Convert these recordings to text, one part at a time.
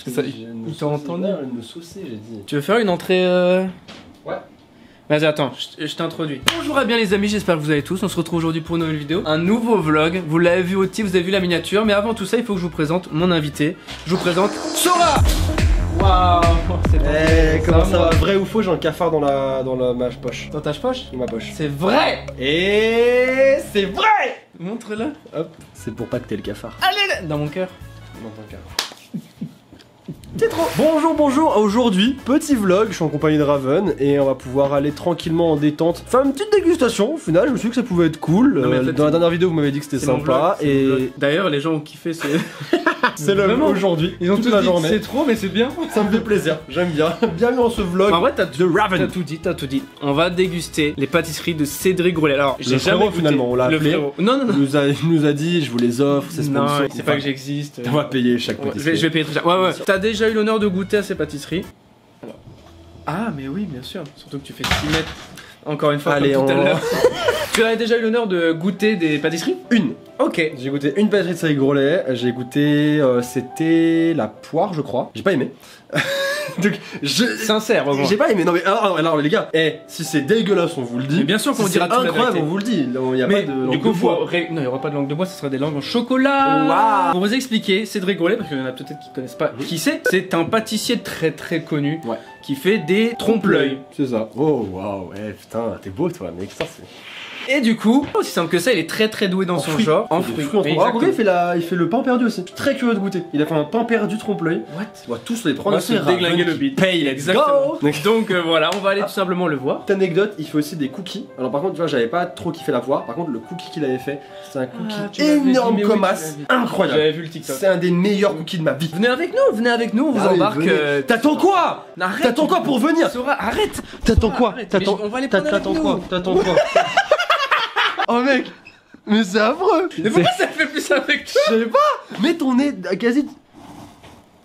Ça, ils t'ont entendu. Me saucer, j'ai dit. Tu veux faire une entrée Ouais. Vas-y, attends, je t'introduis. Bonjour et bien les amis, j'espère que vous allez tous. On se retrouve aujourd'hui pour une nouvelle vidéo. Un nouveau vlog. Vous l'avez vu au titre, vous avez vu la miniature. Mais avant tout ça, il faut que je vous présente mon invité. Je vous présente Sora. Waouh. Comment ça va? Vrai ou faux? J'ai un cafard dans ma poche. Dans ta poche? Dans ma poche. C'est vrai. Et c'est vrai. Montre-le. Hop. C'est pour pas que t'aies le cafard. Allez là. Dans mon cœur. Dans ton cœur. C'est trop. Bonjour, aujourd'hui, petit vlog, je suis en compagnie de Raven et on va pouvoir aller tranquillement en détente. Faire une petite dégustation, au final, je me suis dit que ça pouvait être cool. Dans la dernière vidéo, vous m'avez dit que c'était sympa et... D'ailleurs, les gens ont kiffé ce... C'est le aujourd'hui, ils ont toute tout la dit, journée. c'est trop, mais c'est bien. Ça me fait plaisir, j'aime bien. Bienvenue dans ce vlog En vrai, de Raven. T'as tout dit. On va déguster les pâtisseries de Cédric Grolet. Alors, j'ai jamais frérot, goûté. finalement, on l'a Le appelé. frérot. Non. Il nous a dit, je vous les offre, c'est Non, sponsor. c'est pas que j'existe. On va payer chaque Ouais, pâtisserie. je vais payer tout ça. Ouais. T'as déjà eu l'honneur de goûter à ces pâtisseries? Ah, mais oui, bien sûr. Surtout que tu fais 6 mètres. Encore une fois, Allez, comme tout à l'heure. Tu as déjà eu l'honneur de goûter des pâtisseries? Une. Ok. J'ai goûté une pâtisserie de Cédric Grolet. J'ai goûté, c'était la poire, je crois. J'ai pas aimé. Donc, Sincère, au moins. j'ai pas aimé. Non mais alors les gars, si c'est dégueulasse, on vous le dit. Mais bien sûr qu'on Si dira c'est tout la incroyable, vérité. on vous le dit. Il y a Mais pas de du langue coup, de bois. non, il n'y aura pas de langue de bois, ce sera des langues en chocolat. Waouh. Pour vous expliquer, Cédric Grolet, parce qu'il y en a peut-être qui connaissent pas qui c'est un pâtissier très connu qui fait des trompe-l'œil. C'est ça. Oh waouh, ouais, putain, t'es beau toi, mec. Ça c'est. Et du coup, aussi simple que ça, il est très doué dans son genre. En fruits. Il fait le pain perdu aussi. Je suis très curieux de goûter. Il a fait un pain perdu trompe-l'œil. What? On va tous les On prendre. va se déglinguer le beat. Paye, let's Exactement. go. Donc voilà, on va aller tout simplement le voir. Petite anecdote, il fait aussi des cookies. Alors par contre, tu vois, j'avais pas trop kiffé la poire. Par contre, le cookie qu'il avait fait, c'est un cookie énorme comme as, incroyable. J'avais vu le TikTok. C'est un des meilleurs cookies de ma vie. Venez avec nous, on vous embarque. T'attends quoi? Arrête. T'attends quoi pour venir? Sora, arrête. T'attends quoi? Arrête. T'attends Mais on va les prendre avec T'attends nous. quoi? T'attends quoi? Oh mec, mais c'est affreux. Mais pourquoi ça fait plus avec toi? Je sais pas. Mets ton nez quasi.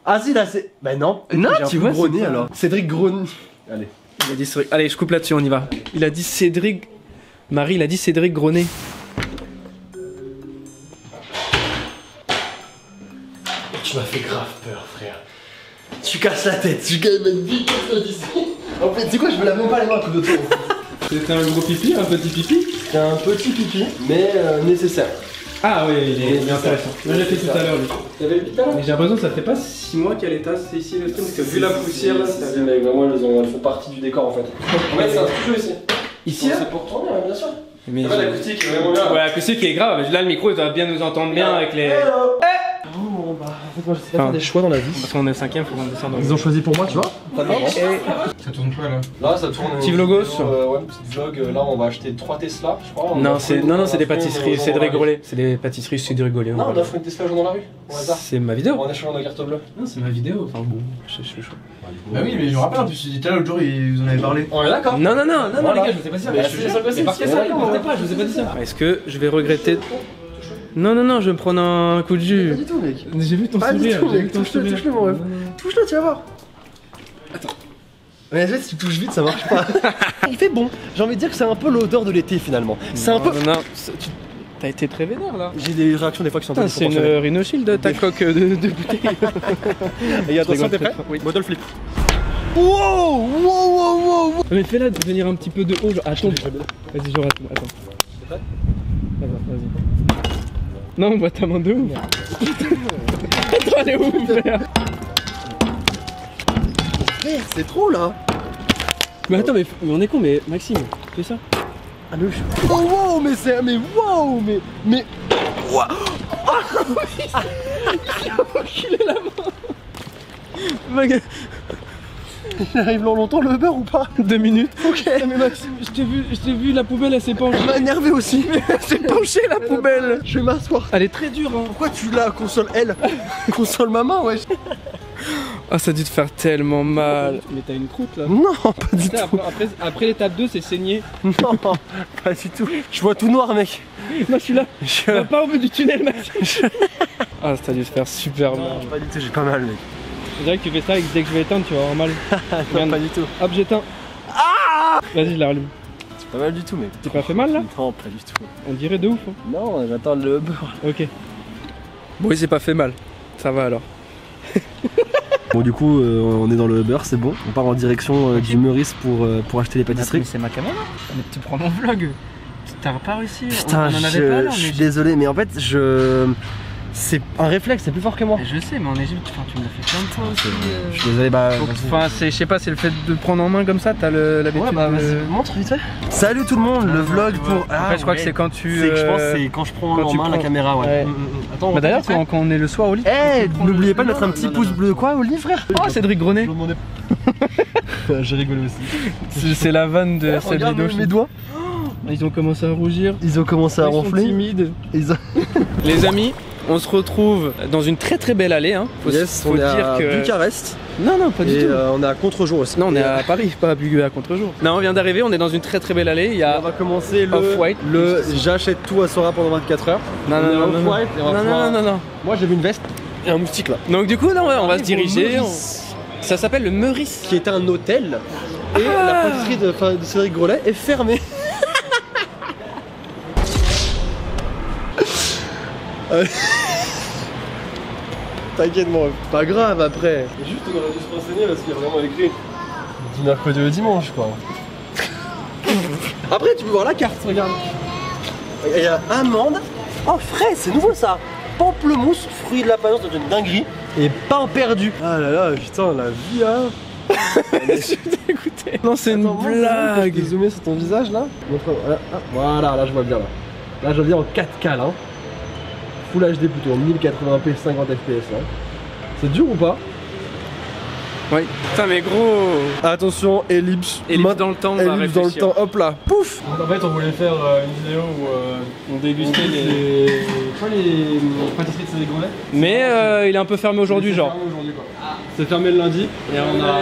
Ah si là c'est. Bah non. Non, J'ai un tu peu vois, gros c'est nez pas- alors. Cédric Gros. Allez. Il a dit Cédric. Allez, je coupe là-dessus, on y va. Il a dit Cédric. Marie, il a dit Cédric Gronet. Tu m'as fait grave peur, frère. Tu casses la tête. Tu casses ma vie comme ça d'ici. En fait, tu sais quoi, je me lave même pas les mains à coup de toi. C'était un gros pipi, un petit pipi? C'est un petit pipi, mais nécessaire. Ah oui, il est intéressant. Moi j'ai fait tout à l'heure lui. T'avais le pipi là? Mais j'ai l'impression que ça fait pas 6 mois qu'elle est tasse ici le stream, parce que vu la poussière là, ça C'est mec, vraiment elles font partie du décor en fait. Ouais, c'est un studio ici. Ici là? C'est pour tourner, bien sûr. Mais Ouais, l'acoustique est vraiment bien. Ouais, l'acoustique est grave, là le micro il doit bien nous entendre bien avec les. Bon, bah, en fait, moi je sais pas faire des choix dans la vie. Parce qu'on est 5ème, faut qu'on descende. Ils ont choisi pour moi, tu vois. Ça tourne quoi là? Là, ça tourne. Petit vlogos. Ouais, petit vlog. Là, on va acheter 3 Tesla, je crois. Non, c'est des pâtisseries Cédric Grolet. C'est des pâtisseries Cédric Grolet. Non, on a fait une Tesla jaune dans la rue. Au hasard. C'est ma vidéo. En échangeant de la carte bleue. Non, c'est ma vidéo. Enfin bon, je suis chaud. Bah oui, mais je me rappelle, en plus, tout à l'heure, l'autre jour, vous en avez parlé. On est d'accord. Non, Voilà. les gars, je vous ai pas dit ça. Mais Je c'est te jure, ça, c'est parce que c'est ça, d'accord, n'importe pas, je vous ai pas dit ça. Est-ce que je vais regretter. Non, je vais me prendre un coup de Pas jus. du tout, mec. J'ai vu ton Pas du sourire, tout, j'ai vu mec. ton Touche-le, sourire. touche-le, mon rêve. Non. Touche-le, tu vas voir. Attends. Mais en fait, si tu touches vite, ça marche pas. Il fait bon. J'ai envie de dire que c'est un peu l'odeur de l'été finalement. C'est un peu. Non, t'as été très vénère là. J'ai des réactions des fois qui sont un peu Putain, c'est une disproportionnées. Rhinoshield ta coque de bouteille. Et attention, t'es prêt? Oui. Bottle flip. Wow. Mais fais-la devenir un petit peu de haut, genre attends. Vas-y, genre attends. Vas-y. Non, bois ta main de ouf. Attends, elle est ouf, frère. Frère, c'est trop là. Mais attends, mais on est con, mais Maxime, fais ça. Ah mais wow, mais c'est. Mais wow, mais. Wow. Il est là-bas. Il arrive longtemps le beurre ou pas? 2 minutes. Ok. Mais Maxime, je t'ai vu, la poubelle elle s'est penchée. Elle m'a énervé aussi. Elle s'est penchée la poubelle. Je vais m'asseoir. Elle est très dure, hein. Pourquoi tu l'as console elle? Console ma main, wesh. Ah, ça a dû te faire tellement mal. Mais t'as une croûte là. Non, pas du tout. Après l'étape 2, c'est saigner. Non, pas du tout. Je vois tout noir, mec. Moi je suis là. On va pas au bout du tunnel, Maxime. Ah, ça a dû te faire super mal. Non, pas du tout, j'ai pas mal, mec. Je dirais que tu fais ça et que dès que je vais éteindre, tu vas avoir mal. Non, Regarde. pas du tout. Hop, j'éteins. Ah, vas-y, je la rallume. C'est pas mal du tout, mec. T'es pas fait mal là? Non, pas du tout. On dirait de ouf. Hein. Non, j'attends le beurre. Ok. Bon, il s'est pas fait mal. Ça va alors. Bon, Bon du coup on est dans le Uber, c'est bon. On part en direction du Meurice pour acheter les pâtisseries. Mais c'est ma caméra. Mais tu prends mon vlog. T'as pas réussi. Putain, on en avait pas là. je suis désolé, mais en fait c'est un réflexe, c'est plus fort que moi. Je sais, mais en Égypte, tu me l'as fait plein de fois aussi. Je suis désolé, bah. Enfin, je sais pas, c'est le fait de prendre en main comme ça, t'as l'habitude. Ouais, bah vas-y, montre vite fait. Salut tout le monde, le vlog pour. En fait, je crois que c'est quand tu. Je pense que c'est quand je prends en main la caméra, ouais. Attends, bah d'ailleurs, quand on est le soir au lit. Eh, n'oubliez pas de mettre un petit pouce bleu quoi au lit, frère. Oh, Cédric Grenet. J'ai rigolé aussi. C'est la vanne de cette vidéo. Mes doigts. Ils ont commencé à rougir. Ils ont commencé à ronfler. Timides. Les amis, on se retrouve dans une très très belle allée. Hein. Faut dire à Bucarest. Non, pas du tout. On est à contre-jour aussi. Non, on est à Paris, pas à contre-jour. Non, on vient d'arriver, on est dans une très très belle allée. On va commencer le j'achète tout à Sora pendant 24 heures. Non. Moi j'ai vu une veste et un moustique là. Donc du coup, on va se diriger. Ça s'appelle le Meurice. Qui est un hôtel. Et la pâtisserie de Cédric Grenet est fermée. T'inquiète moi, pas grave après. Juste on aurait dû se renseigner parce qu'il y a vraiment écrit du mercredi au dimanche quoi. Après tu peux voir la carte, regarde. Il y a amande. Oh frais, c'est nouveau ça. Pamplemousse, fruit de la patience, c'est une dinguerie. Et pain perdu. Ah là là, putain la vie hein. Je suis dégoûté. Non c'est une blague. Je vais zoomer sur ton visage là. Voilà, là je vois bien là. Là je vois bien en 4K là. Full HD plutôt, 1080p 50 fps là. C'est dur ou pas? Oui. Putain mais gros. Attention, ellipse. Ellipse dans le temps, on va ellipse dans le réfléchir. temps, hop là, pouf. En fait, on voulait faire une vidéo où on dégustait les pâtisseries de Cédric Grenet. Mais il est un peu fermé aujourd'hui genre. C'est fermé le lundi et on a...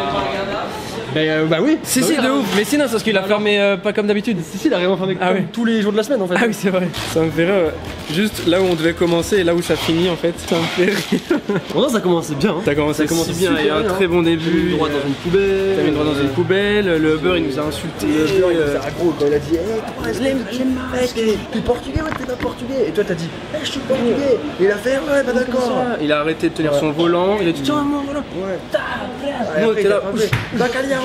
Bah oui. Si de ouf. Mais sinon c'est parce qu'il a fermé pas comme d'habitude. Si il a vraiment fermé comme tous les jours de la semaine en fait. Ah oui c'est vrai. Ça me fait rire. Juste là où on devait commencer et là où ça finit en fait. Ça me fait rire. Bon, ça commençait bien. Ça commence si bien. Il y a un très bon début. T'as mis le droit dans une poubelle. T'as mis le droit dans une poubelle. Le Uber il nous a insulté. Le Uber il nous a aggro. Il a dit j'aime mec, t'es portugais ou t'es pas portugais? Et toi t'as dit je suis portugais. Et il a fait ouais bah d'accord. Il a arrêté de tenir son volant. Il a dit tiens mon volant. Ouais. Nous t'es là. Bacalhau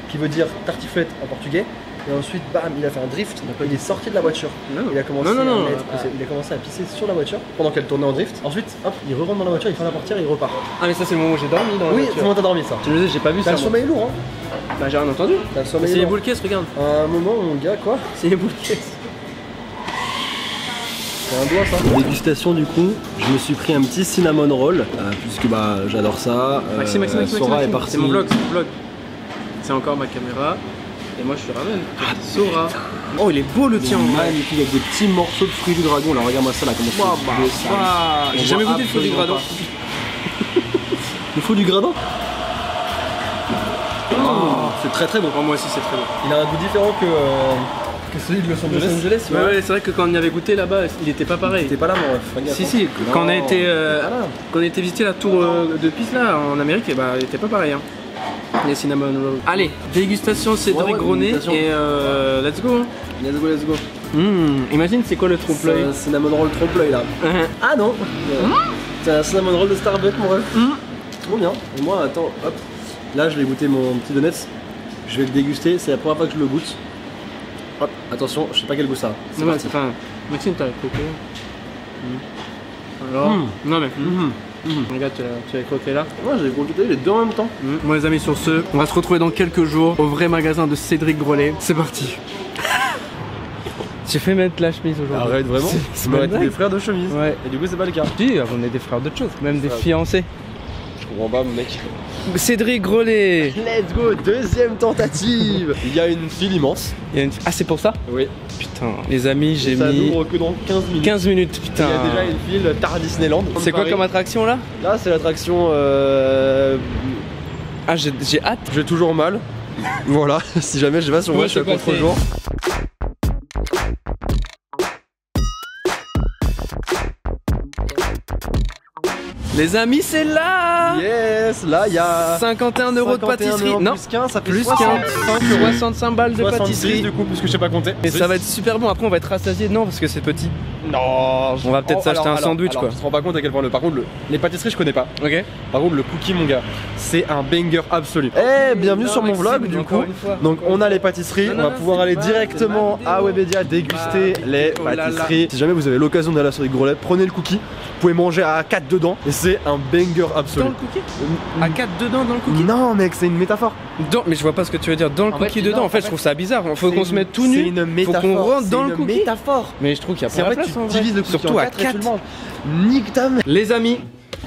qui veut dire tartiflette en portugais. Et ensuite, bam, il a fait un drift, donc il est sorti de la voiture. Il a commencé à pisser sur la voiture pendant qu'elle tournait en drift. Ensuite, hop, il re-rentre dans la voiture, il ferme la portière et il repart. Ah mais ça c'est le moment où j'ai dormi dans la voiture. Oui, c'est le moment où t'as dormi ça. Je le sais, j'ai pas vu ça. T'as le sommeil lourd hein. Bah j'ai rien entendu. T'as le sommeil lourd. C'est les boules caisses, regarde. À un moment, mon gars, quoi? C'est les boules caisses. C'est un doigt ça. Dégustation du coup, je me suis pris un petit cinnamon roll, puisque bah j'adore ça. Maxime, Sora est parti. C'est mon vlog, c'est encore ma caméra. Et moi je suis Raven. Sora. Oh il est beau le tien. Magnifique avec des petits morceaux de fruits du dragon. Là regarde-moi ça là comment c'est. J'ai jamais goûté le fruit du gradon. Le fruit du gradon? C'est très très bon. Moi aussi c'est très bon. Il a un goût différent que celui de Los Angeles. Ouais, c'est vrai que quand on y avait goûté là-bas, il était pas pareil. T'es pas là mon ref. Si, quand on a été visiter la tour de Pise là en Amérique, et bah il était pas pareil. Hein. Les cinnamon rolls. Allez, dégustation Cédric Grenet et let's go. Let's go. Imagine c'est quoi le trompe-l'œil? Cinnamon roll trompe-l'œil là. Ah non. C'est un cinnamon roll de Starbucks mon ref. Trop bien. Et moi attends, hop. Là je vais goûter mon petit donut. Je vais le déguster, c'est la première fois que je le goûte. Hop, attention, je sais pas quel goût ça a. C'est pas. Maxime, t'as croqué. Alors. Non mais. Regarde, tu as croqué là. Moi j'ai croqué les deux en même temps. Bon les amis, sur ce, on va se retrouver dans quelques jours au vrai magasin de Cédric Grenet. C'est parti. J'ai fait mettre la chemise aujourd'hui. Arrête vraiment. C'est pas des frères de chemise. Ouais. Et du coup c'est pas le cas. Si, on est des frères d'autre chose, même des fiancés. Je comprends pas mon mec. Cédric Grenet. Let's go, deuxième tentative. Il y a une file immense. Ah c'est pour ça? Oui. Putain, les amis, j'ai mis... Ça n'ouvre que dans 15 minutes. 15 minutes, putain. Il y a déjà une file Tar Disneyland. C'est quoi comme attraction là? Là c'est l'attraction... Ah j'ai hâte. J'ai toujours mal. Voilà, si jamais je vais sur moi, je suis à contre-jour. Les amis, c'est là. Yes, là il y a 51 € de pâtisserie. Non, plus 15, ça fait plus 65 balles de pâtisserie. Du coup, puisque je sais pas compter. Et ça va être super bon. Après, on va être rassasié. Non, parce que c'est petit. Non. On va peut-être s'acheter un sandwich quoi. Je te rends pas compte à quel point par contre les pâtisseries je connais pas. Ok. Par contre le cookie mon gars, c'est un banger absolu. Eh bienvenue sur mon vlog du coup. Donc on a les pâtisseries, on va pouvoir aller directement à Webedia déguster les pâtisseries. Si jamais vous avez l'occasion d'aller sur les gros lait, prenez le cookie. Vous pouvez manger à 4 dedans et c'est un banger absolu. Dans le cookie À 4 dedans dans le cookie? Non mec, c'est une métaphore. Mais je vois pas ce que tu veux dire. Dans le cookie dedans, en fait je trouve ça bizarre. Faut qu'on se mette tout nu. C'est une métaphore. Faut qu'on rentre dans le cookie. cookie. Métaphore. Mais je trouve qu'il y a C'est pas en la fait place tu en vrai. divises le cookie Surtout en à 4 et 4. tu le manges. Nique ta mère. Les amis,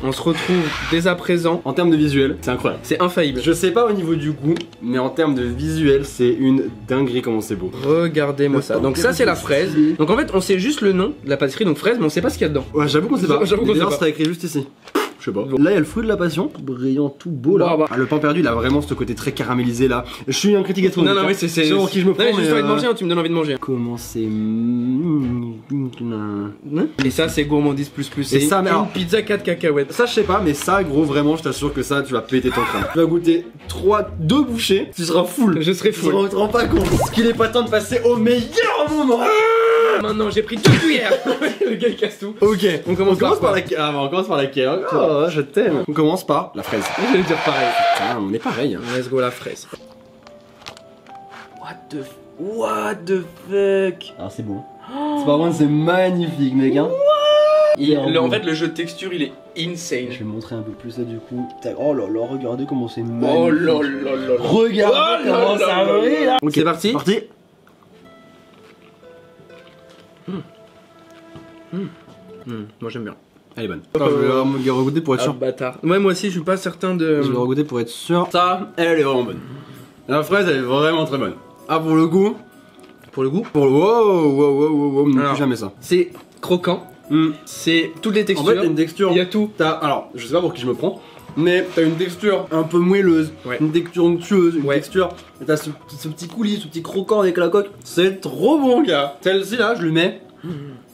on se retrouve dès à présent. En termes de visuel, c'est incroyable. C'est infaillible. Je sais pas au niveau du goût, mais en termes de visuel, c'est une dinguerie comment c'est beau. Regardez-moi ça. Donc ça c'est la fraise. Donc en fait on sait juste le nom de la pâtisserie, donc fraise, mais on sait pas ce qu'il y a dedans. Ouais, j'avoue qu'on sait pas. J'avoue qu'on sait D'ailleurs, pas. c'est écrit juste ici. Je sais pas. Là, il y a le fruit de la passion, brillant, tout beau là. Bah. Ah, le pain perdu, il a vraiment ce côté très caramélisé là. Je suis un critique gastronomique. Non, mais c'est. Je sais pour qui je me prends. Non, mais j'ai juste mais, envie de manger, hein, tu me donnes envie de manger. Comment c'est. Et ça c'est gourmandise plus. Et ça, mais une alors- pizza 4 cacahuètes. Ça, je sais pas, mais ça, gros, vraiment, je t'assure que ça, tu vas péter ton crâne. Tu vas goûter 2 bouchées, tu seras full. Je serai Tu full. te rends pas compte. Est-ce qu'il est pas temps de passer au meilleur moment? Maintenant j'ai pris 2 cuillères. Le gars il casse tout. Ok, On commence par par laquelle? Ah, bah, on commence par laquelle? Oh, je t'aime. On commence par la fraise. J'allais dire pareil. Ah, on est pareil. Hein. Let's go la fraise. What the fuck? Alors c'est bon. C'est pas vrai, c'est magnifique mec hein. En fait le jeu de texture il est insane. Je vais montrer un peu plus là du coup. Oh là là, regardez comment c'est magnifique. Oh là là là là. Regardez comment ça brille là. Ok, c'est parti. Parti. Moi j'aime bien. Elle est bonne. Attends, je vais regoûter pour être sûr. Bâtard. Ouais moi aussi je suis pas certain de. Je vais regoûter pour être sûr. Ça, elle est vraiment bonne. La fraise elle est vraiment très bonne. Ah pour le goût. Pour le goût. Pour le wow, non Alors. plus jamais ça. C'est croquant. C'est toutes les En textures. fait t'as une texture. Il y a tout. Alors, je sais pas pour qui je me prends, mais t'as une texture un peu moelleuse, Ouais. une texture onctueuse, une Ouais. texture. Et t'as ce petit coulis, ce petit croquant avec la coque. C'est trop bon, gars. Celle-ci là, je lui mets.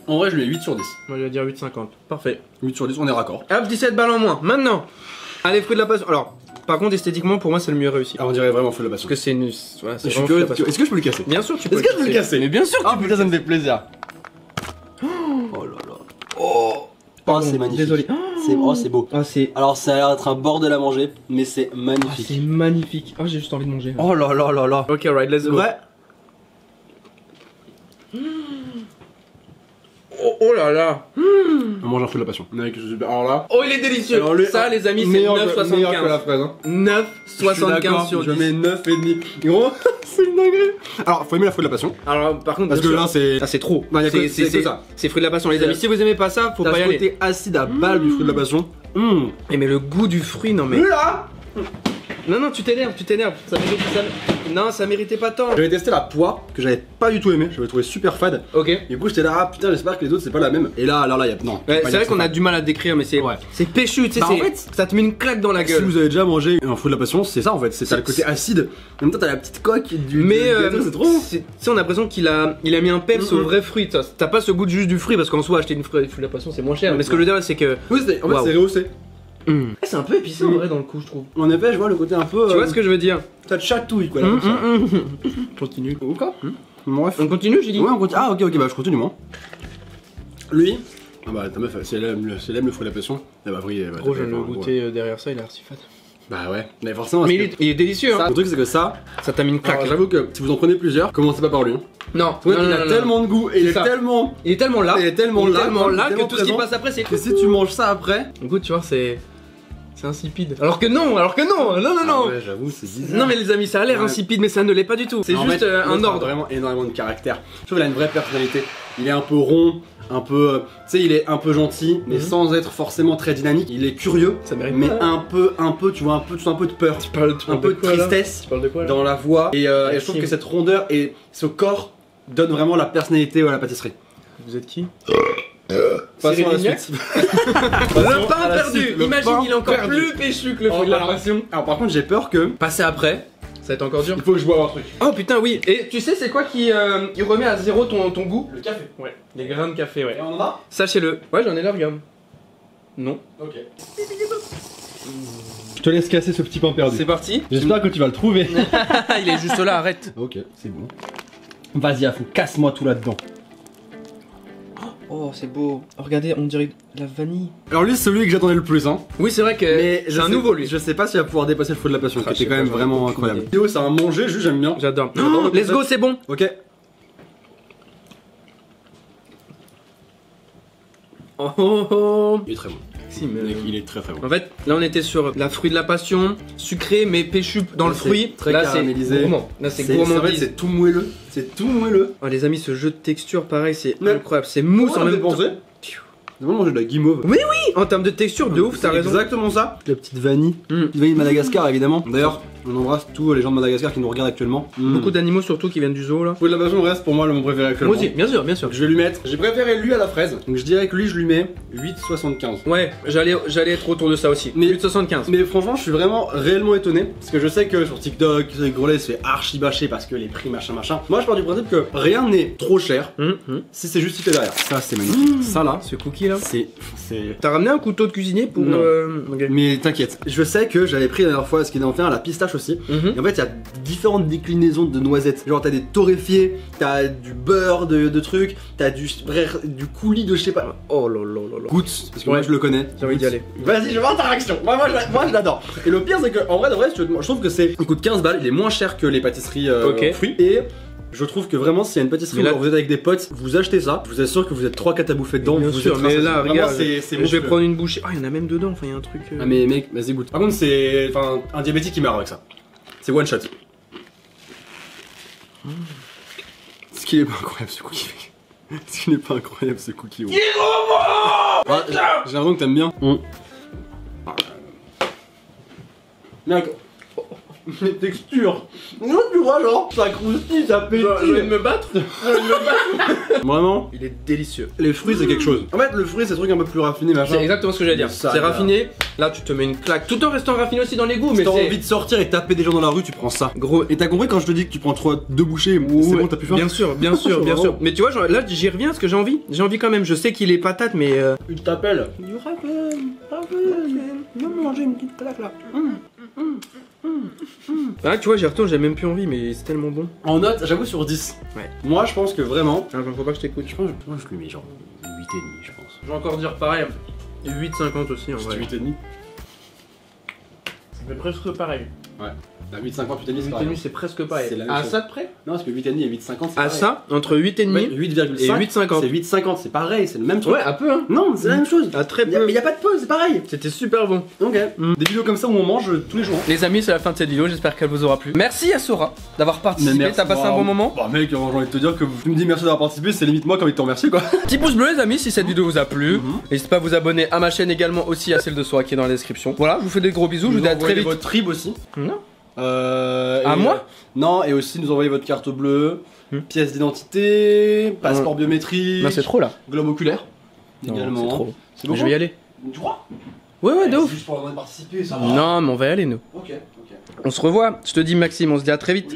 En vrai, je lui mets 8 sur 10. Moi je vais dire 8,50. Parfait. 8 sur 10, on est raccord. Hop 17 balles en moins. Maintenant. Allez fruits de la passion. Alors par contre esthétiquement pour moi c'est le mieux réussi. Ah, on dirait vraiment fait la passion. Parce que c'est une. Voilà, c'est Je suis vraiment curieux. fruits de la passion. Est-ce que je peux le casser? Bien sûr tu peux. Est-ce que je peux le casser? Mais bien sûr. Ah putain, ça me fait plaisir. Oh là là. Oh, c'est magnifique. Désolé. C'est beau. Ah c'est. Alors, ça a l'air d'être un bordel à manger, mais c'est Ah, magnifique. c'est magnifique. Oh j'ai juste envie de manger. Oh là là là là. Ok right let's C'est go. vrai? Oh là là. On mange un fruit de la passion. Alors là. Oh il est délicieux. Alors, le- Ça les amis c'est meilleur que la 9,75. fraise. Hein. 9,75 sur 10. Je mets 9,5. Gros, c'est une dinguerie. Alors, faut aimer la fruit de la passion. Alors par contre Parce que bien sûr, là, c'est. ça c'est trop. Non, y a que- c'est que ça. C'est fruits de la passion les amis. Si vous aimez pas ça faut T'as pas y ce aller. côté acide à balle du fruit de la passion. Eh, mais le goût du fruit non mais. Là Non tu t'énerves. Ça mérite ça. Non ça méritait pas tant. J'avais testé la poire que j'avais pas du tout aimé. J'avais trouvé super fade. Ok. Du coup, j'étais là, ah putain, j'espère que les autres c'est pas la même. Et là, y a. Non. Ouais, c'est vrai qu'on a du mal à décrire mais c'est Ouais. c'est péchu tu sais Bah, en c'est- fait, ça te met une claque dans la Si gueule. vous avez déjà mangé un fruit de la passion, c'est ça en fait. C'est ça le côté acide. En même temps, t'as la petite coque du. Mais du gâteau, c'est trop bon. tu sais on a l'impression qu'il a mis un peps au vrai fruit. T'as pas ce goût juste du fruit parce qu'en soi acheter une fruit de la passion c'est moins cher. Mais ce que je veux dire c'est que Oui, en fait, Waouh. c'est rehaussé. c'est un peu épicé en vrai dans le coup je trouve. En effet, je vois le côté un peu. Tu vois ce que je veux dire? Ça te chatouille quoi là. comme ça. Continue. Ou quoi Bref. On continue j'ai dit. Ouais, on continue. Ah, ok, bah je continue moi. Lui. Ah bah ta meuf, si elle aime le fruit de la passion, elle va vriller. elle va Gros je taper, viens de le enfin, goûter derrière ça il a l'air si fade. Bah ouais, mais forcément. Mais parce que il est délicieux ça, hein. le truc c'est que ça, Ça t'a mis une claque. alors, j'avoue que si vous en prenez plusieurs, commencez pas par lui. Hein. Non, Ouais, non, il non, a non, tellement non. de goût et il est Ça. tellement. Il est tellement là. Il est tellement Il est là, tellement là tellement que tout ce qui présent. passe après c'est. Que si tu manges ça après. Écoute, tu vois, c'est insipide. Alors que non, non, Ah ouais, j'avoue, c'est bizarre. Non mais les amis, ça a l'air Ouais. insipide mais ça ne l'est pas du tout. C'est En juste fait, un l'autre a ordre. vraiment énormément de caractère. Je trouve qu'il a une vraie personnalité. Il est un peu rond, un peu. Tu sais, il est un peu gentil, mais sans être forcément très dynamique. Il est curieux, Ça mérite mais pas. un peu, tu vois, un peu de peur, Tu parles un peu de tristesse Tu parles de quoi là? dans la voix. Et je Merci. trouve que cette rondeur et ce corps donnent vraiment la personnalité à la pâtisserie. Vous êtes qui? Passons à la Lignac suite. Le pain à la perdu. suite, le Imagine, pain il est encore perdu. plus péchu que le fruit de la alors- passion. Alors par contre, j'ai peur que. Passer après, ça va être encore dur. Il faut que je boive un truc. Oh putain oui. Et tu sais c'est quoi qui remet à zéro ton goût? Le café. Ouais. Les grains de café ouais. Et on en a. Sachez-le. Ouais j'en ai là regarde. Non. Ok. Je te laisse casser ce petit pain perdu. C'est parti. J'espère que tu vas le trouver. Il est juste là, arrête. Ok, c'est bon. Vas-y, à fond, casse-moi tout là-dedans. Oh, c'est beau. Oh, regardez, on dirait la vanille. Alors lui, c'est celui que j'attendais le plus, hein. Oui, c'est vrai que c'est un nouveau lui. Je sais pas s'il va pouvoir dépasser le feu de la passion, Ah, qui était je quand sais même pas, vraiment j'en ai aucune incroyable. idée. Théo, c'est un manger, juste j'aime bien. J'adore. J'adore le Let's go, concept. c'est bon. Ok. Oh oh oh. Il est très bon. Si, mais... Il est très très bon. En fait, là on était sur la fruit de la passion, sucré mais péchu dans le C'est fruit. très là caramélisé. c'est gourmand. Là c'est En fait, gourmandise. c'est tout moelleux. C'est tout moelleux. Oh, les amis, ce jeu de texture, pareil, c'est Mais- incroyable. C'est mousse en même temps. C'est vraiment manger de la guimauve. Oui, en termes de texture, de ouf, t'as C'est raison. exactement ça. La petite vanille. Mm. Petite vanille de Madagascar, évidemment. D'ailleurs, on embrasse tous les gens de Madagascar qui nous regardent actuellement. Beaucoup d'animaux surtout qui viennent du zoo là. Fruit de la passion reste pour moi le mon préféré actuellement. Moi aussi, bien sûr, bien sûr. Donc je vais lui mettre. J'ai préféré lui à la fraise. Donc je dirais que lui, je lui mets 8,75. Ouais, j'allais être autour de ça aussi. Mais- 8,75. Mais franchement, je suis vraiment réellement étonné. Parce que je sais que sur TikTok, les gros se fait archi bâcher parce que les prix, machin, machin. Moi, je pars du principe que rien n'est trop cher si c'est justifié derrière. Ça, c'est magnifique. Ça là, Ce cookie là. c'est. T'as ramené un couteau de cuisinier pour. Non. Ok. Mais t'inquiète, je sais que j'avais pris la dernière fois ce qui est d'en faire la pistache aussi. Mhm. Et en fait, il y a différentes déclinaisons de noisettes. Genre, t'as des torréfiés, t'as du beurre de trucs, t'as du coulis de je sais pas. Oh là là là là. Goûte, parce que Ouais. moi je le connais. J'ai envie d'y Goûte. aller. Vas-y, je veux voir ta réaction. Moi, je l'adore. Et le pire, c'est que en vrai, je trouve que c'est. Il coûte 15 balles, il est moins cher que les pâtisseries Ok. fruits. Et. Je trouve que vraiment, s'il y a une pâtisserie Mais là- où vous êtes avec des potes, vous achetez ça, je vous assure que vous êtes 3-4 à bouffer dedans. Bien vous sûr, êtes mais rassasiés. là, Vraiment, regarde, c'est je vais monstrueux. prendre une bouchée. Oh, il y en a même dedans, enfin, il y a un truc. Ah mais mec, vas-y goûte. Par contre c'est... Enfin, un diabétique qui meurt avec ça. C'est one shot. Ce qui n'est pas incroyable ce cookie. Ce qui n'est pas incroyable ce cookie. Ouais. Ah, j'ai l'impression que t'aimes bien. Mec. Les textures. Non, tu vois genre, ça croustille, ça pétille. me battre. Vraiment, Il est délicieux. les fruits c'est quelque chose. En fait, le fruit c'est un truc un peu plus raffiné machin. C'est exactement ce que j'allais dire. Ça, C'est là. raffiné. Là, tu te mets une claque. Tout en restant raffiné aussi dans les goûts, Si mais t'as c'est envie de sortir et taper des gens dans la rue, tu prends ça. gros. Et t'as compris quand je te dis que tu prends 2 bouchées, c'est bon, t'as plus faim. Bien sûr, bien sûr, bien sûr. Mais tu vois, genre, là, j'y reviens parce que j'ai envie. J'ai envie quand même. Je sais qu'il est patate, mais. Il t'appelle. Du raven. Viens me manger une petite claque là. Ah, tu vois, j'y retourne, j'ai même plus envie, mais c'est tellement bon. En note, j'avoue sur 10. Ouais. Moi je pense que vraiment. Ah, faut pas que je t'écoute. Moi je lui mets genre 8,5 je pense. Je vais encore dire pareil. 8,50 aussi en vrai. 8,5. C'est presque pareil. Ouais. La 8,50, 8,5 c'est 8,5 pareil. c'est presque pareil. C'est la même À chose. ça de près. Non, parce que 8,5 et 8,50 c'est À pareil. ça, entre 8,5 Ouais, 8,5 et 8,50. C'est 8,50, c'est pareil, c'est le même truc. Ouais, un peu hein. Non, c'est la même chose. À très Mais peu. y a pas de pause, c'est pareil. C'était super bon. Ok. Des vidéos comme ça où on mange tous les jours. hein. Les amis, c'est la fin de cette vidéo, j'espère qu'elle vous aura plu. Merci à Sora d'avoir participé, t'as passé un bon moment. Bah mec, j'ai envie de te dire que tu me dis merci d'avoir participé, c'est limite moi qui ai envie de te remercier quoi. Petit pouce bleu les amis si cette vidéo vous a plu. N'hésitez pas à vous abonner à ma chaîne également aussi, à celle de Sora qui est dans la description. Voilà, je vous fais des gros bisous, je vous dis à très vite. Votre trib aussi. Non. À moi Non, et aussi nous envoyer votre carte bleue, pièce d'identité, passeport biométrique, Non, c'est trop là. globe oculaire. Non, également. c'est trop. C'est bon. Je vais y aller. Tu crois? Ouais, de C'est ouf. juste pour avoir participé, ça va. Non, mais on va y aller nous. Ok. On se revoit. Je te dis Maxime, on se dit à très vite.